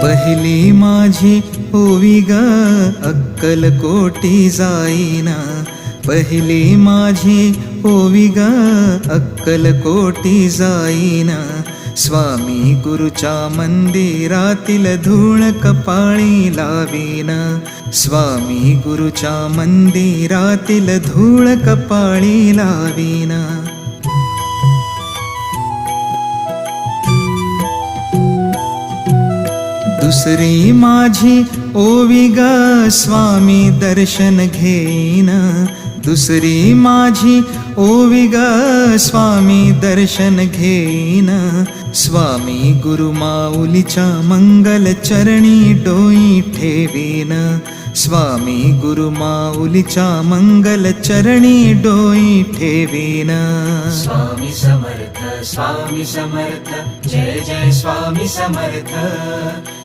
पहिली माझी ओवी ग अक्कलकोटी जाईना, पहिली माझी ओवी ग अक्कलकोटी जाईना. स्वामी गुरुच्या मंदिरातील धूळ कपाळी लावीना, स्वामी गुरुच्या मंदिरातील धूळ कपाळी लावीना. दुसरी माझी ओवी ग स्वामी दर्शन घेईना, दुसरी माझी ओवी ग स्वामी दर्शन घेईना. स्वामी गुरु माऊलीच्या मंगल चरणी डोई ठेवीना, स्वामी गुरु माऊलीच्या मंगल चरणी डोई ठेवीना. स्वामी समर्थ, स्वामी समर्थ, जय जय स्वामी समर्थ.